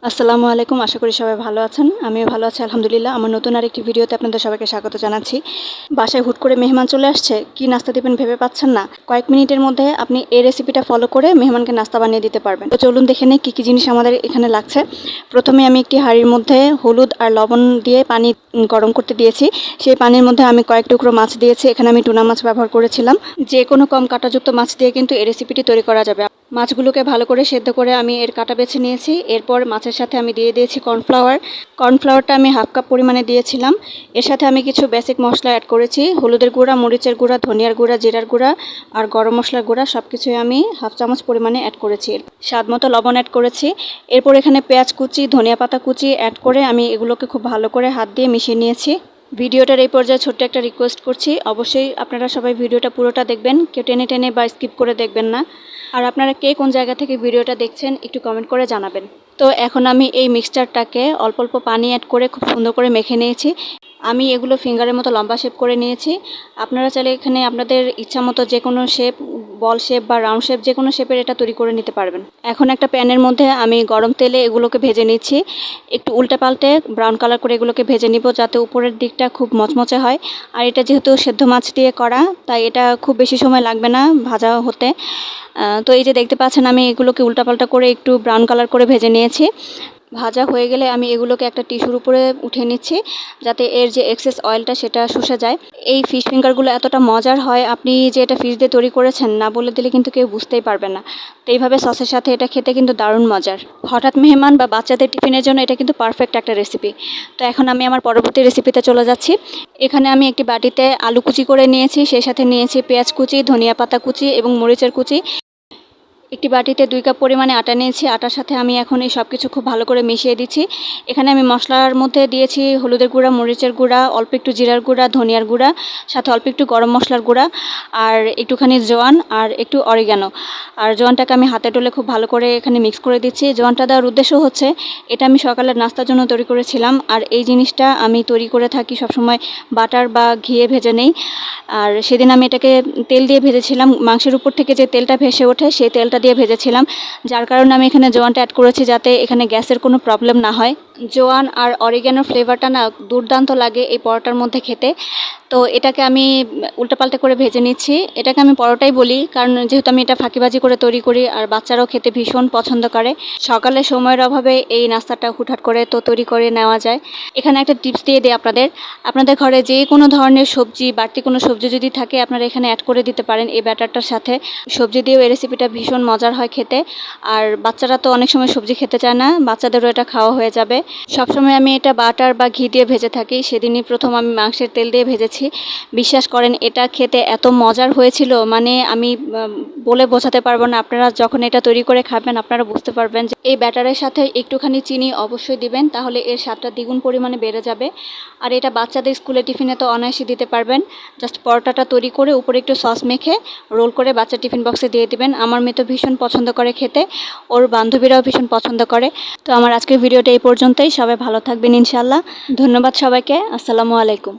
আসসালামু আলাইকুম। আশা করি সবাই ভালো আছেন। আমিও ভালো আছি আলহামদুলিল্লাহ। আমার নতুন আরেকটি ভিডিওতে আপনাদের সবাইকে স্বাগত জানাচ্ছি। বাসায় হুট করে মেহমান চলে আসছে, কি নাস্তা দিবেন ভেবে পাচ্ছেন না? কয়েক মিনিটের মধ্যে আপনি এই রেসিপিটা ফলো করে মেহমানকে নাস্তা বানিয়ে দিতে পারবেন। তো চলুন দেখে নিই কী জিনিস আমাদের এখানে লাগছে। প্রথমে আমি একটি হাঁড়ির মধ্যে হলুদ আর লবণ দিয়ে পানি গরম করতে দিয়েছি। সেই পানির মধ্যে আমি কয়েক টুকরো মাছ দিয়েছি। এখানে আমি টুনা মাছ ব্যবহার করেছিলাম। যে কোনো কম কাঁটাযুক্ত মাছ দিয়ে কিন্তু এই রেসিপিটি তৈরি করা যাবে। মাছগুলোকে ভালো করে সেদ্ধ করে আমি এর কাঁটা বেছে নিয়েছি। এরপর মাছের সাথে আমি দিয়ে দিয়েছি কর্নফ্লাওয়ারটা আমি হাফ কাপ পরিমাণে দিয়েছিলাম। এর সাথে আমি কিছু বেসিক মশলা অ্যাড করেছি। হলুদের গুঁড়া, মরিচের গুঁড়া, ধনিয়ার গুঁড়া, জিরার গুঁড়া আর গরম মশলার গুঁড়া সব কিছুই আমি হাফ চামচ পরিমাণে অ্যাড করেছি। স্বাদ মতো লবণ অ্যাড করেছি। এরপর এখানে পেঁয়াজ কুচি, ধনিয়া পাতা কুচি অ্যাড করে আমি এগুলোকে খুব ভালো করে হাত দিয়ে মিশিয়ে নিয়েছি। ভিডিওটার এই পর্যায়ে ছোট্ট একটা রিকোয়েস্ট করছি, অবশ্যই আপনারা সবাই ভিডিওটা পুরোটা দেখবেন, কেউ টেনে টেনে বা স্কিপ করে দেখবেন না। আর আপনারা কে কোন জায়গা থেকে ভিডিওটা দেখছেন একটু কমেন্ট করে জানাবেন। তো এখন আমি এই মিক্সচারটাকে অল্প অল্প পানি অ্যাড করে খুব সুন্দর করে মেখে নিয়েছি। আমি এগুলো ফিঙ্গারের মতো লম্বা শেপ করে নিয়েছি। আপনারা চাইলে এখানে আপনাদের ইচ্ছা মতো যে কোনো শেপ, বল শেপ বা রাউন্ড শেপ যে কোনো শেপের এটা তৈরি করে নিতে পারবেন। এখন একটা প্যানের মধ্যে আমি গরম তেলে এগুলোকে ভেজে নিচ্ছি। একটু উল্টে পাল্টে ব্রাউন কালার করে এগুলোকে ভেজে নিব, যাতে উপরের দিকটা খুব মচমচে হয়। আর এটা যেহেতু সেদ্ধ মাছ দিয়ে করা, তাই এটা খুব বেশি সময় লাগবে না ভাজা হতে। তো এই যে দেখতে পাচ্ছেন আমি এগুলোকে উল্টাপাল্টা করে একটু ব্রাউন কালার করে ভেজে নিয়েছি। ভাজা হয়ে গেলে আমি এগুলোকে একটা টিস্যুর উপরে উঠিয়ে নিচ্ছি, যাতে এর যে এক্সেস অয়েলটা সেটা শুষে যায়। এই ফিশ ফিঙ্গারগুলো এতটা মজার হয়, আপনি যে এটা ফিশ দিয়ে তৈরি করেছেন না বলে দিলে কিন্তু কেউ বুঝতেই পারবে না। তো এইভাবে সসের সাথে এটা খেতে কিন্তু দারুণ মজার। হঠাৎ মেহমান বা বাচ্চাদের টিফিনের জন্য এটা কিন্তু পারফেক্ট একটা রেসিপি। তো এখন আমি আমার পরবর্তী রেসিপিতে চলে যাচ্ছি। এখানে আমি একটি বাটিতে আলু কুচি করে নিয়েছি, সেই সাথে নিয়েছি পেঁয়াজ কুচি, ধনিয়া পাতা কুচি এবং মরিচের কুচি। একটি বাটিতে 2 কাপ পরিমাণে আটা নিয়েছি। আটার সাথে আমি এখন এই সব কিছু খুব ভালো করে মিশিয়ে দিচ্ছি। এখানে আমি মশলার মধ্যে দিয়েছি হলুদের গুঁড়া, মরিচের গুঁড়া, অল্প একটু জিরার গুঁড়া, ধনিয়ার গুঁড়া, সাথে অল্প একটু গরম মশলার গুঁড়া আর একটুখানি জোয়ান আর একটু অরিগ্যানো। আর জোয়ানটাকে আমি হাতে ডলে খুব ভালো করে এখানে মিক্স করে দিচ্ছি। জোয়ানটা দেওয়ার উদ্দেশ্য হচ্ছে, এটা আমি সকালের নাস্তার জন্য তৈরি করেছিলাম। আর এই জিনিসটা আমি তৈরি করে থাকি সবসময় বাটার বা ঘিয়ে ভেজে নেই। আর সেদিন আমি এটাকে তেল দিয়ে ভেজেছিলাম। মাংসের উপর থেকে যে তেলটা ভেসে ওঠে সেই তেলটা দিয়ে ভেজেছিলাম, যার কারণে আমি এখানে জোয়ানটা অ্যাড করেছি, যাতে এখানে গ্যাসের কোনো প্রবলেম না হয়। জোয়ান আর অরিগ্যানোর ফ্লেভারটা না দুর্দান্ত লাগে এই পরোটার মধ্যে খেতে। তো এটাকে আমি উল্টাপাল্টা করে ভেজে নিচ্ছি। এটাকে আমি পরোটাই বলি, কারণ যেহেতু আমি এটা ফাঁকিবাজি করে তৈরি করি আর বাচ্চারাও খেতে ভীষণ পছন্দ করে। সকালে সময়ের অভাবে এই নাস্তাটা হুটহাট করে তো তৈরি করে নেওয়া যায়। এখানে একটা টিপস দিয়ে দিই আপনাদের ঘরে যে কোনো ধরনের সবজি, বাড়তি কোনো সবজি যদি থাকে আপনারা এখানে অ্যাড করে দিতে পারেন এই ব্যাটারটার সাথে। সবজি দিয়েও এই রেসিপিটা ভীষণ মজার হয় খেতে। আর বাচ্চারা তো অনেক সময় সবজি খেতে চায় না, বাচ্চাদেরও এটা খাওয়া হয়ে যাবে। সবসময় আমি এটা বাটার বা ঘি দিয়ে ভেজে থাকি। সেদিনই প্রথম আমি মাংসের তেল দিয়ে ভেজেছি। বিশ্বাস করেন এটা খেতে এত মজার হয়েছিল, মানে আমি বলে বোঝাতে পারবো না। আপনারা যখন এটা তৈরি করে খাবেন আপনারা বুঝতে পারবেন যে এই ব্যাটারের সাথে একটুখানি চিনি অবশ্যই দিবেন, তাহলে এর স্বাদটা দ্বিগুণ পরিমাণে বেড়ে যাবে। আর এটা বাচ্চাদের স্কুলে টিফিনে তো অনায়াসে দিতে পারবেন। জাস্ট পরোটাটা তৈরি করে উপরে একটু সস মেখে রোল করে বাচ্চা টিফিন বক্সে দিয়ে দিবেন। আমার মেয়ে তো ভীষণ পছন্দ করে খেতে, ওর বান্ধবীরাও ভীষণ পছন্দ করে। তো আমার আজকের ভিডিওটা এই পর্যন্তই। সবাই ভালো থাকবেন ইনশাআল্লাহ। ধন্যবাদ সবাইকে। আসসালামু আলাইকুম।